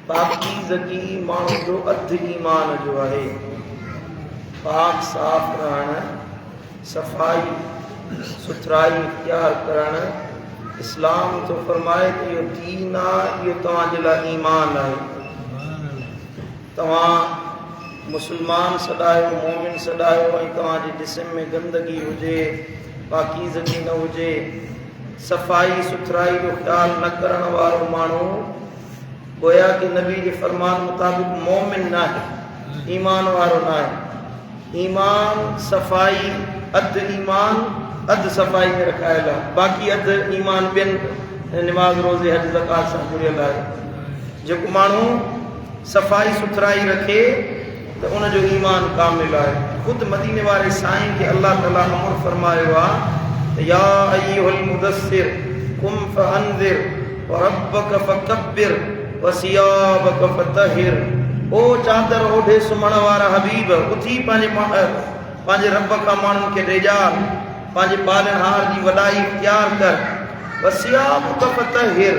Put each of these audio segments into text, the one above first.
पाकीज़गी माण्हू जो अधु ईमान जो आहे। पाक साफ़ रहणु, सफ़ाई सुथराई इख्तियार करणु, इस्लाम तो फरमाए त इहो दीन आहे, इहो तव्हांजे लाइ ईमान आहे। तव्हां मुस्लमान सॾायो, मोमिन सॾायो ऐं तव्हांजे जिस्म में गंदगी हुजे, पाकीज़गी न हुजे, सफ़ाई सुथराई जो ख़्यालु न करण वारो माण्हू गोया कि नबी जे फरमान मुताबिक़ मोमिन न आहे, ईमान वारो न आहे। ईमान सफ़ाई अधु ईमान अधु सफ़ाई में रखायल आहे, बाक़ी अधु ईमान ॿियनि निमाज़ रोज़े हज ज़कात सां जुड़ियल आहे। जेको माण्हू सफ़ाई सुथराई रखे त उनजो ईमान कामिल आहे। ख़ुदि मदीने वारे साईं खे अल्लाह ताला अमर फरमायो आहे त या अय्युहल मुदस्सिर कुम फअंज़िर व रब्बक फकब्बिर व सियाबक फतहिर। ओ चादर ओढ़े सुम्हण वारा हबीब, उथी पंहिंजे रब खां माण्हुनि खे ॾेजाल, पंहिंजे पालनहार जी वॾाई इख्तियार कर। व सियाबक फतहिर,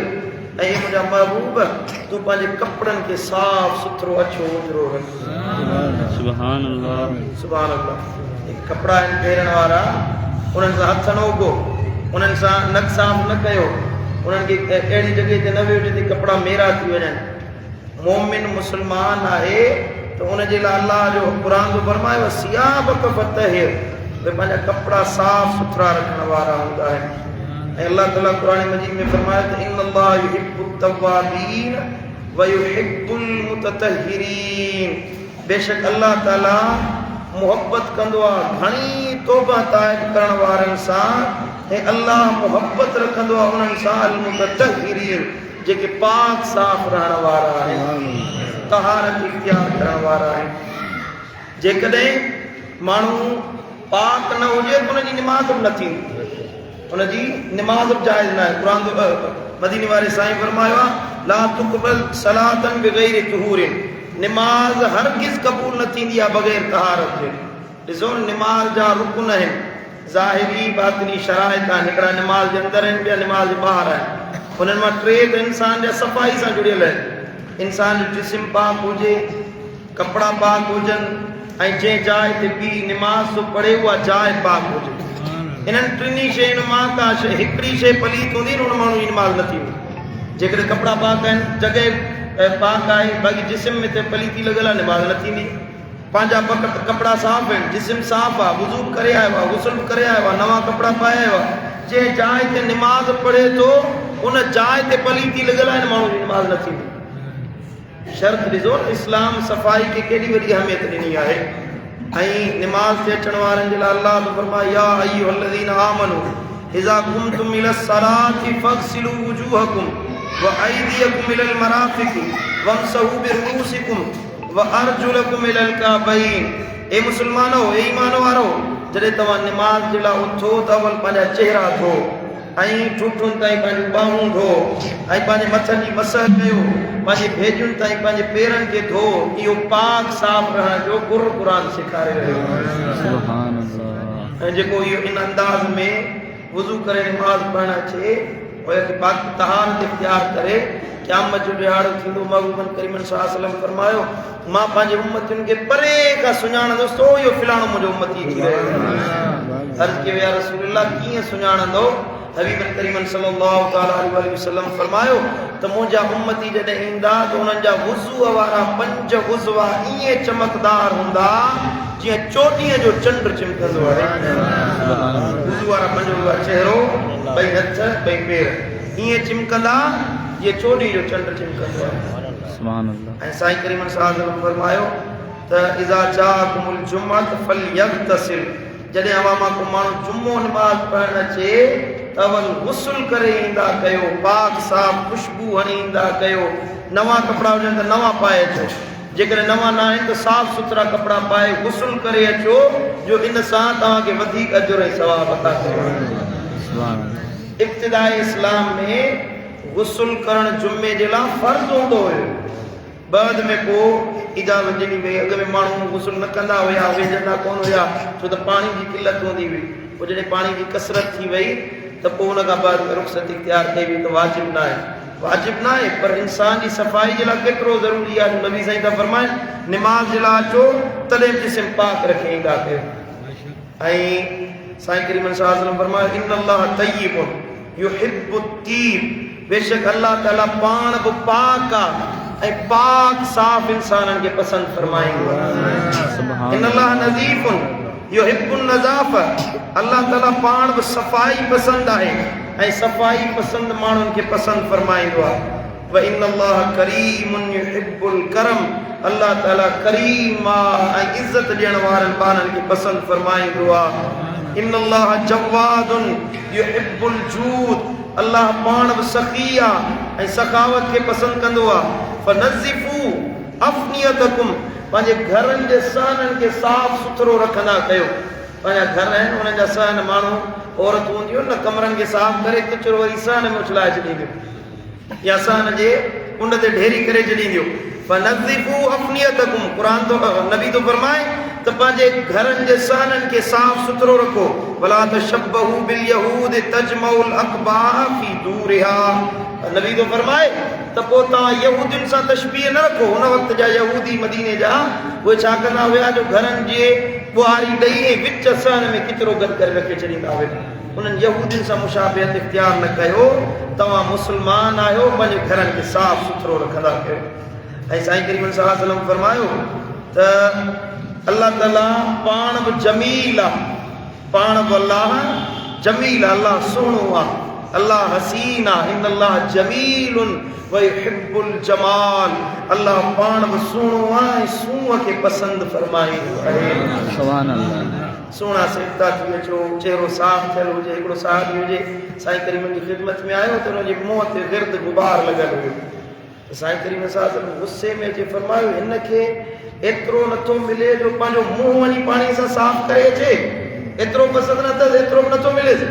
ऐं मुंहिंजा महबूब तूं पंहिंजे कपिड़नि खे साफ़ सुथरो अछो उजरो रख। सुभान अल्लाह, सुभान अल्लाह। कपिड़ा आहिनि पहिरण वारा, उन्हनि सां हथ न उगो, उन्हनि सां नक साफ़ न कयो, उन्हनि खे अहिड़ी जॻह ते न वियो जिते कपिड़ा मेरा थी वञनि। मोमिन मुस्लमान आहे त उनजे लाइ अल्लाह जो क़ुर जो फरमायो सियाबक फतहिर, पंहिंजा कपिड़ा साफ़ सुथरा रखण वारा हूंदा आहिनि। ऐं अल्लाह ताला क़ुर मजीद में फरमायो त इन्नल्लाह युहिब्बुत तव्वाबीन व युहिब्बुल मुततहिरीन। बेशक अल्लाह ताला मोहब्बत कंदो आहे घणी तौबा ताइब करण वारनि सां, ऐं अल्लाह मोहब्बत रखंदो आहे उन्हनि सां अल मुततहिरीन, जेके पाक साफ़ रहण वारा आहिनि, तहारत इख्तियार करण वारा आहिनि। जेकॾहिं माण्हू पाक न हुजे त उनजी निमाज़ बि न थींदी, उनजी निमाज़ बि जाइज़ न आहे। क़ुर मदीने वारे साईं फरमायो आहे ला तुक़बल सलातन बिग़ैर तुहूरिन, निमाज़ हरगिज़ क़बूल न थींदी आहे बग़ैर तहारत जे। ॾिसो निमाज़ जा रुकन आहिनि, ज़ाहिरी बातिनी शराइत आहिनि, हिकिड़ा निमाज़ जे अंदरि आहिनि, ॿिया निमाज़ जे ॿाहिरि आहिनि। उन्हनि मां टे त इंसान जा सफ़ाई सां जुड़ियल आहिनि। इंसान जो जिस्म पाक हुजे, कपिड़ा पाक हुजनि, ऐं जंहिं जाइ ते बि निमाज़ थो पढ़े उहा जाइ पाक हुजे। इन्हनि टिनी शयुनि मां का शइ हिकिड़ी शइ पलीत हूंदी न, उन माण्हू जी निमाज़ न थींदी। जेकॾहिं कपिड़ा पाक आहिनि, जॻह पाक आहे, बाक़ी जिस्म में त पलीती लॻल आहे, निमाज़ न थींदी। पंहिंजा कपिड़ा साफ़ आहिनि, जिस्म साफ़ आहे, वुज़ू करे आयो आहे, गुस्ल करे आयो आहे, नवां कपिड़ा पाए आयो आहे, जंहिं जाइ ते निमाज़ पढ़े थो उन जाइ ते पलीती लॻल आहे, माण्हू जी निमाज़ न थींदी। शर्त ॾिसो, इस्लाम सफ़ाई खे केॾी वॾी अहमियत ॾिनी आहे। ऐं निमाज़ ते अचण वारनि जे लाइ अल्लाह तो फरमाए या अय्युहल्लज़ीना आमनू इज़ा कुमतुम इलस्सलाति फग़सिलू वुजूहकुम व अयदियकुम इलल मराफ़िक़ि वमसहू बिरुऊसिकुम व अर्जुलकुम इलल काबैन। ए मुस्लमानो, ए ईमान वारो, जॾहिं तव्हां निमाज़ जे लाइ उथो त अवल पंहिंजा चेहरा धो, ऐं ठुठुनि ताईं पंहिंजूं ॿाहूं धो, ऐं पंहिंजे मथनि जी मसह कयो, पंहिंजे भेजुनि ताईं पंहिंजे पेरनि खे धो। इहो पाक साफ़ रहण जो क़ुर सेखारे रहियो आहे। ऐं जेको इहो इन अंदाज़ में वुज़ू करे निमाज़ पढ़णु अचे, पाक तहारत इख्तियार करे, क़यामत जो ॾियारो थींदो। महबूबन करीमन सल्लल्लाहु अलैहि वसल्लम फरमायो मां पंहिंजे उम्मतियुनि खे परे खां सुञाणंदो, सो इहो फिलाणो मुंहिंजो उम्मती थी रहियो आहे। अर्ज़ कयो या रसूलल्लाह कीअं सुञाणंदो? हबीबन करीमन सल्लल्लाहु अलैहि वसल्लम फरमायो त मुंहिंजा उम्मती जॾहिं ईंदा त उन्हनि जा वुज़ू वारा 5 उज़वा ईअं चमकदार हूंदा जीअं चोटीअ जो चंड चिमकंदो आहे। वुज़ू वारा 5 उज़वा, चहिरो, 2 हथ, 2 पेर ईअं चिमकंदा जीअं चोटी जो चंड चिमकंदो आहे। सुभान अल्लाह। ऐं साईं करीमन सल्लल्लाहु अलैहि वसल्लम फरमायो त इज़ा जाअकुमुल जुम्मत फलयग़तसिल, जॾहिं अवां मां को माण्हू जुम्मो निमाज़ पढ़णु अचे त अवल गुस्ल करे ईंदा कयो, पाक साफ़ खुशबू हणी ईंदा कयो। नवां कपिड़ा हुजनि त नवां पाए अचो, जेकॾहिं नवां न आहिनि त साफ़ सुथरा कपिड़ा पाए गुस्ल करे अचो, जो इन सां तव्हांखे वधीक अजुर ऐं सवाब अता कयो। इब्तिदाई इस्लाम में गुस्ल करणु जुमे जे लाइ फ़र्ज़ हूंदो हुयो, बाद में पोइ इजाज़त ॾिनी वई। अॻ में माण्हू गुस्ल न कंदा हुया, वेझंदा कोन हुया, छो त पाणी जी किल्लत हूंदी हुई। पोइ जॾहिं पाणी जी कसरत थी वई त पोइ उन खां बाद रुख़्सत इख्तियार कई वई त वाजिब न आहे। वाजिब ना है, पर इंसान की सफ़ाई जे लाइ केतिरो ज़रूरी आहे। नबी साईं था फरमाइनि निमाज़ जे लाइ अचो तॾहिं जिस्म पाक रखे ईंदा कयो। ऐं साईं करीम सल्लल्लाहु अलैहि वसल्लम फरमायो इन्नल्लाह तय्यिबुन युहिब्बुत तीब, बेशक अल्लाह ताला पाण बि पाक आहे ऐं पाक साफ़ इंसाननि खे पसंदि फरमाईंदो आहे। इन्नल्लाह नज़ीफ़ुन युहिब्बुन नज़ाफ़ा, अल्लाह ताला पाण बि सफ़ाई पसंदि आहे ऐं सफ़ाई पसंदि माण्हुनि खे पसंदि फरमाईंदो आहे। व इन्नल्लाह करीमुन युहिब्बुल करम, अल्लाह ताला करीम आहे ऐं इज़त ॾियण वारनि ॿारनि खे पसंदि फरमाईंदो आहे। इन्नल्लाह जवादुन युहिब्बुल जूद, अल्लाह पाण बि सखी आहे ऐं सखावत खे पसंदि कंदो आहे। फनज़िफू अफ़नियतकुम, पंहिंजे घरनि जे सहननि खे साफ़ सुथरो रखंदा कयो। पंहिंजा घर आहिनि उन्हनि जा सहन, माण्हू औरतूं हूंदियूं न कमरनि खे साफ़ करे किचिरो वरी सहन में उछलाए छॾींदियूं या सहन जे कुंड ते ढेरी करे छॾींदियूं। फनज़िफू अफ़नियतकुम, क़ुरान तो नबी तो फरमाए त पंहिंजे घरनि जे सहननि खे साफ़ सुथरो रखो। वला तशब्बहू बिल यहूद तजमउल अक़बाह फी दूरिहा, नबी तो फरमाए त पोइ तव्हां यहूदियुनि सां तशबीह न रखो। उन वक़्त जा यहूदी मदीने जा उहे छा कंदा हुया जो घरनि जे ॿुहारी ॾेई ऐं विच सहन में किचिरो गॾु करे रखे छॾींदा हुआ। उन्हनि यहूदियुनि सां मुशाबिहत इख्तियार न कयो। तव्हां मुस्लमान आहियो, पंहिंजे घरनि खे साफ़ सुथरो रखंदा कयो। ऐं साईं करीम सल्लल्लाहु अलैहि वसल्लम फरमायो त अल्लाह ताला पाण बि जमील आहे, पाण बि अल्लाह जमील आहे, अल्लाह सुहिणो आहे, अल्लाह हसीन आहे। इन्नल्लाह जमीलुन व युहिब्बुल जमाल, अल्लाह पाण बि सुहिणो आहे ऐं सूंहं खे पसंदि फरमाईंदो आहे। सुभान अल्लाह। सुहिणा सिकता थी अचो, चहिरो साफ़ थियल हुजे। हिकिड़ो साहबी हुजे साईं करीम जी ख़िदमत में आयो त हुनजे मुंहं ते गिर्द गुबार लॻल हुयो। साईं करीम सल्लल्लाहु अलैहि वसल्लम गुस्से में अची फरमायो हिनखे एतिरो नथो मिले जो पंहिंजो मुंहुं वञी पाणी सां साफ़ करे अचे, एतिरो पसंदि न अथसि, एतिरो बि नथो मिलेसि।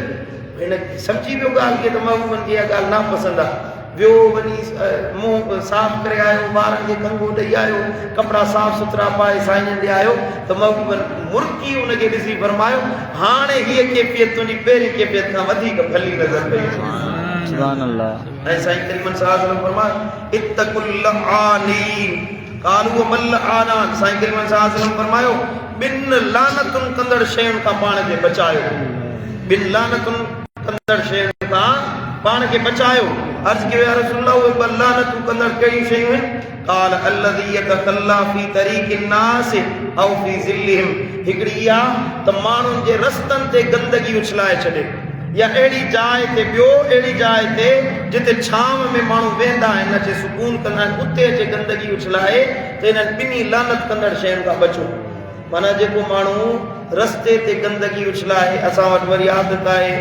हिन सम्झी वियो ॻाल्हि खे त महबूबनि खे इहा ॻाल्हि ना पसंदि आहे। वियो वञी मुंहुं साफ़ करे आयो, ॿारनि खे कंगो ॾेई आयो, कपिड़ा साफ़ सुथरा पाए साईं ॾे आयो त महबूबनि मुर्की हुनखे ॾिसी फरमायो हाणे हीअ कैफ़ियत तुंहिंजी पहिरीं कैफ़ियत खां वधीक भली नज़र पई। सुभान अल्लाह। ऐं साईं करीम सल्लल्लाहु अलैहि वसल्लम फरमायो इत्तकुल लआनीन क़ालू मल आनान, साईं करीम सल्लल्लाहु अलैहि वसल्लम फरमायो ॿिनि लानतुनि कंदड़ शयुनि खां पाण खे बचायो, ॿिनि लानतुनि कंदड़ शयुनि खां पाण खे बचायो। अर्ज़ कयो या रसूलल्लाह उहे ॿ लानतूं कंदड़ कहिड़ियूं शयूं आहिनि? क़ाल अल्लज़ी यतकल्ला फी तरीक़िन नास औ फी ज़िल्लिहिम, हिकिड़ी इहा त माण्हुनि जे रस्तनि ते गंदगी उछलाए छॾे, या अहिड़ी जाइ ते ॿियो अहिड़ी जाइ ते जिते छांव में माण्हू वेंदा आहिनि, अचे सुकून कंदा आहिनि, उते अचे गंदगी उछलाए। त इन्हनि ॿिन्ही लानत कंदड़ शयुनि खां बचो। माना जेको माण्हू रस्ते ते गंदगी उछलाए, असां वटि वरी आदत आहे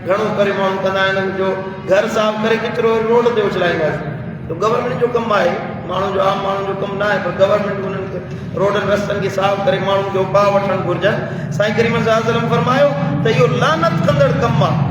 घणो करे माण्हू कंदा आहिनि जो घर साफ़ करे किचिरो रोड ते उछलाईंदासीं। त गवर्नमेंट जो कमु आहे, माण्हू जो आम माण्हू जो कमु न आहे, पर गवर्नमेंट उन्हनि खे रोडनि रस्तनि खे साफ़ करे माण्हुनि खे उपाउ वठणु घुरिजनि। साईं करीम सल्लल्लाहु अलैहि वसल्लम फरमायो त इहो लानत कंदड़ कमु आहे।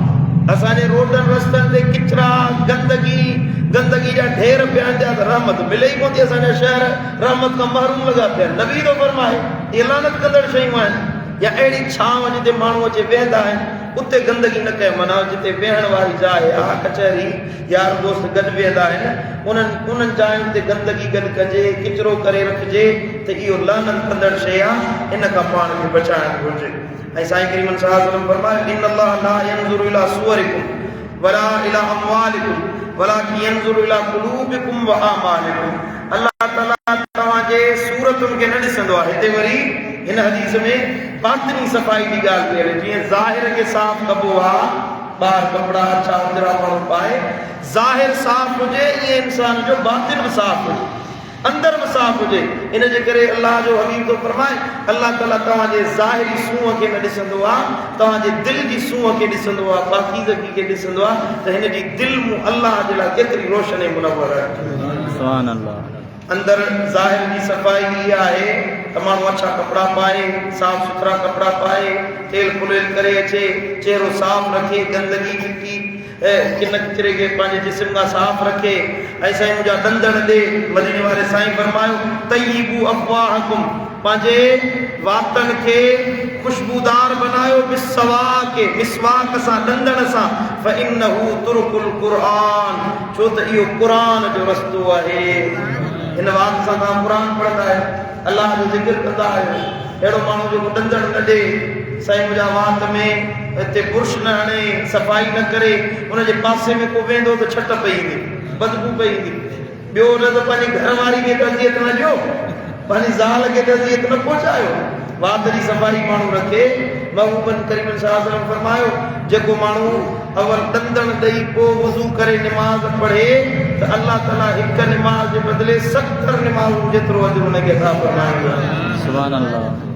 असांजे रोडनि रस्तनि ते किचिरा गंदगी जा ढेर पिया आहिनि, त रहमत मिले ई कोन थी। असांजा शहर रहमत खां महरूम लॻा पिया आहिनि। नबी थो फरमाए इहे लानत कंदड़ शयूं आहिनि। या अहिड़ी छांव जिते माण्हू अचे वेंदा आहिनि उते गंदगी न कयो। माना जिते वेहण वारी जाइ आहे, कचहरी, यार दोस्त गॾु वेंदा आहिनि, उन्हनि जायुनि ते गंदगी गॾु कजे, किचिरो करे रखिजे, त इहो लानत कंदड़ शइ आहे, इन खां पाण खे बचाइणु घुरिजे। ऐं साईं करीम सल्लल्लाहु अलैहि वसल्लम फरमायो इन्नल्लाह ला यंज़ुरु इला सुवरिकुम वला इला अमवालिकुम वलाकिन यंज़ुरु इला क़ुलूबिकुम व आमालिकुम, अल्लाह ताला तव्हांजे सूरतुनि खे न ॾिसंदो आहे। हिते वरी हिन हदीस में बातिनी सफ़ाई जी ॻाल्हि कई आहे। जीअं ज़ाहिर खे साफ़ कबो आहे, ॿार कपिड़ा अच्छा उजरा माण्हू पाए, ज़ाहिर साफ़ हुजे, ईअं इंसान जो बातिन बि साफ़ हुजे, अंदर बि साफ़ हुजे। इन जे करे अल्लाह जो हबीब थो फरमाए अल्लाह ताला तव्हांजे ज़ाहिरी सूंहं खे न ॾिसंदो आहे, तव्हांजे दिलि जी सूंहं खे ॾिसंदो आहे, पाकीज़गी खे ॾिसंदो आहे, त हिन जी दिलि मूं अल्लाह जे लाइ केतिरी रोशन ऐं मुनव्वर आहे। सुभान अल्लाह। अंदर ज़ाहिर जी सफ़ाई इहा आहे त माण्हू अच्छा कपिड़ा पाए, साफ़ सुथरा कपिड़ा पाए, तेल कुलेल करे अचे, चहिरो साफ़ रखे, गंदगी मिटी किन किचिरे खे पंहिंजे जिस्म खां साफ़ रखे। ऐं साईं मुंहिंजा ॾंदड़ ॾे, मदीने वारे साईं फरमायो तय्यिबू अफ़वाहकुम, पंहिंजे वातनि खे ख़ुशबूदार बनायो मिसवाक सां ॾंदण सां फ़इन्नहु तुरकुल क़ुरआन छो त इहो क़ुरान जो रस्तो आहे हिन वात सां तव्हां क़ुरान पढ़ंदा आहियो अलाह जो ज़िक्र कंदा आहियो अहिड़ो माण्हू जेको ॾंदण न ॾे साईं मुंहिंजा वात में हिते बुर्श न हणे सफ़ाई न करे हुनजे पासे में को वेंदो त छट पई ईंदी बदबू पई ईंदी ॿियो न त पंहिंजी घरवारी खे त अज़ियत न ॾियो पंहिंजी ज़ाल खे त अज़ियत न पहुचायो वात जी सफ़ाई माण्हू रखे महबूबन करीम सल्लल्लाहु अलैहि वसल्लम फरमायो जेको माण्हू अवल ॾंदण ॾेई पोइ वज़ू करे निमाज़ पढ़े त अल्लाह ताला हिकु निमाज़ जे बदिले 70 निमाज़ूं जेतिरो अजर हुनखे अता फरमाईंदो सुभान अल्लाह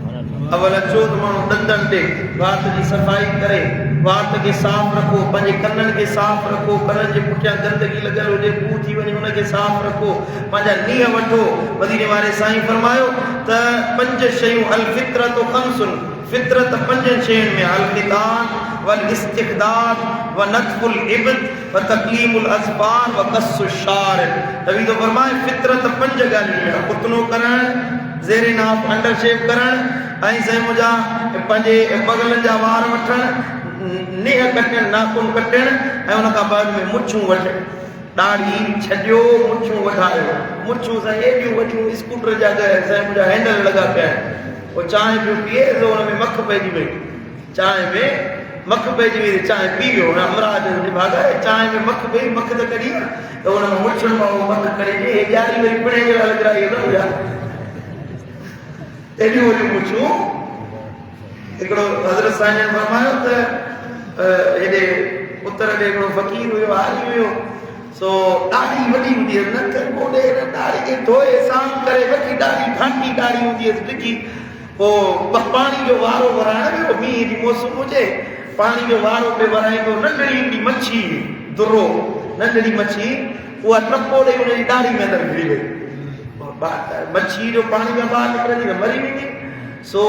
अवल अचो त माण्हू ॾंदण ॾे वात जी सफ़ाई करे वात खे साफ़ रखो पंहिंजे कननि खे साफ़ रखो कननि जे पुठियां गंदगी लॻल हुजे बू थी वञे हुनखे साफ़ रखो पंहिंजा नीह वठो मदीने वारे साईं फरमायो त 5 शयूं अल फित्रत खमसुन फितरत 5 शयुनि में अल ख़ितान वल इस्तिक़दाद व नतफुल इब्द व तक़लीमुल अज़फार व कस्सु शार नबी तो फरमाए फितरत 5 ॻाल्हियुनि में पुतनो करणु ज़ेरे नाप अंडर शेव करणु ऐं साईं मुंहिंजा पंहिंजे बगलनि जा वार वठणु नीह कटणु नाखून कटणु ऐं उन खां बाद में मुछूं वठणु ॾाढ़ी छॾियो मुछूं वधायो मुछूं साईं एॾियूं वॾियूं स्कूटर जा साईं मुंहिंजा हैंडल लॻा पिया आहिनि पोइ चांहि पियो पीए त हुन में मख पइजी वई चांहि में मख पइजी वई चांहि पी वियो हुन अमराज भाॻाए चांहि में मख पई मख त कढी त हुन में मुछुनि मां उहो मख करे ॾे ॾियारी वरी पिणे जे लाइ लॻाई न हुया एॾियूं वॾियूं मुछूं हिकिड़ो हज़रत साईं जन फरमायो त हेॾे उत्तर ॾे हिकिड़ो फ़क़ीर हुयो हारी हुयो सो ॾाढी वॾी हूंदी हुअसि नक गोॾे ॾाढ़ी खे धोए साफ़ करे वॾी ॾाढी घाटी ॾाढ़ी हूंदी हुअसि ॾिघी पोइ पाणी जो वारो वराइण वियो मींहं जी मौसम हुजे पाणी जो वारो पे वराईंदो नंढड़ी हूंदी मच्छी दुरो नंढड़ी मच्छी उहा टपो ॾेई हुनजी ॾाढ़ी में अंदरि घिरी वई मच्छी जो पाणी में ॿाहिरि निकिरंदी त मरी वेंदी सो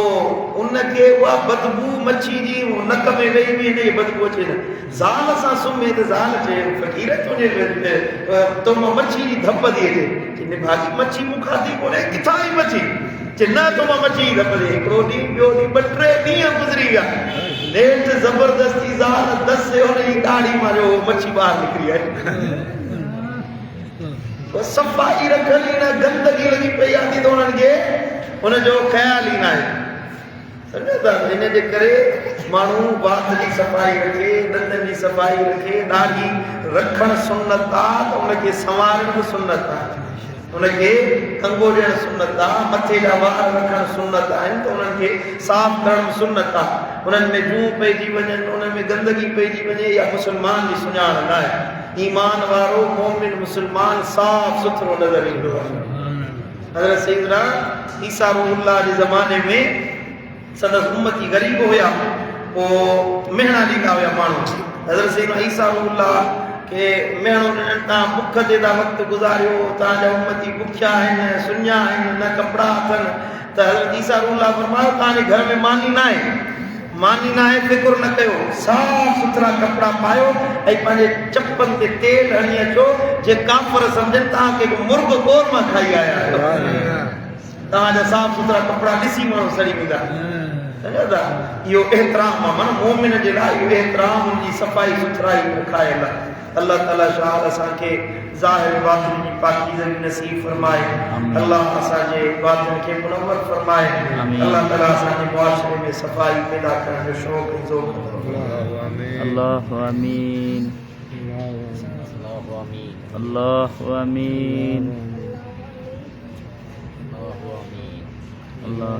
उनखे उहा बदबू मच्छी जी नक में वेही हुई हिनजी बदबू अचे न ज़ाल सां सुम्हे त ज़ाल चए फ़क़ीर तुंहिंजे तो मां मच्छी जी धप थी अचे चए भाॼी मच्छी मूं खाधी कोन्हे किथां आई मच्छी चए न तो मां मच्छी जी धप थी हिकिड़ो ॾींहुं ॿियो ॾींहुं 2-3 ॾींहं गुज़री विया नेठि ज़बरदस्ती ज़ाल दसे हुनजी ॾाढ़ी मां जो मच्छी ॿाहिरि निकिरी आई सफ़ाई रखनि ई न गंदगी लॻी पई आहे त हुननि खे हुनजो ख़्याल ई न आहे सम्झो था हिन जे करे माण्हू वात जी सफ़ाई रखे ॾंदनि जी सफ़ाई रखे ॾाढ़ी रखणु सुन्नत आहे त उनखे संवारणु बि सुन्नत आहे उनखे कंगो ॾियणु सुन्नत आहे मथे जा वार रखणु सुन्नत आहिनि त उन्हनि खे साफ़ करणु सुन्नत आहे उन्हनि में जूं पइजी वञनि उन्हनि में गंदगी पइजी वञे या मुस्लमान जी सुञाण न आहे ईमान वारो मोमिन मुस्लमान साफ़ सुथरो नज़र ईंदो आहे हज़रत सैयदना ईसा रूहुल्लाह जे ज़माने में संदसि उम्मती ग़रीब हुया पोइ मेहणा ॾींदा हुया माण्हू हज़रत सैयदना ईसा रूहुल्लाह खे मेहणो ॾिननि तव्हां बुख ते था वक़्तु गुज़ारियो तव्हांजा उम्मती बुखिया आहिनि सुञा आहिनि न कपिड़ा अथनि त हज़रत ईसा रूहुल्लाह फरमायो तव्हांजे घर में मानी न आहे फिकुर न कयो साफ़ सुथरा कपिड़ा पायो ऐं पंहिंजे चपनि ते तेल हणी अचो जे काफ़र सम्झनि तव्हांखे मुर्ग गोर मां खाई आया आहियो तव्हांजा साफ़ सुथरा कपिड़ा ॾिसी माण्हू सड़ी वेंदा सम्झो था इहो एतिराम आहे माना मोमिन जे लाइ इहो एतिराम हुनजी सफ़ाई सुथराई रखायल आहे अल्लाह ताला शाह असांखे ज़ाहिर बातिन जी पाकीज़गी नसीब फरमाए अल्लाह असांजे बातिन खे मुनव्वर फरमाए अल्लाह ताला असांजे मुआशरे में सफ़ाई पैदा करण जो शौक़ ऐं ज़ौक़ अल्लाहु आमीन अल्लाहु आमीन अल्लाह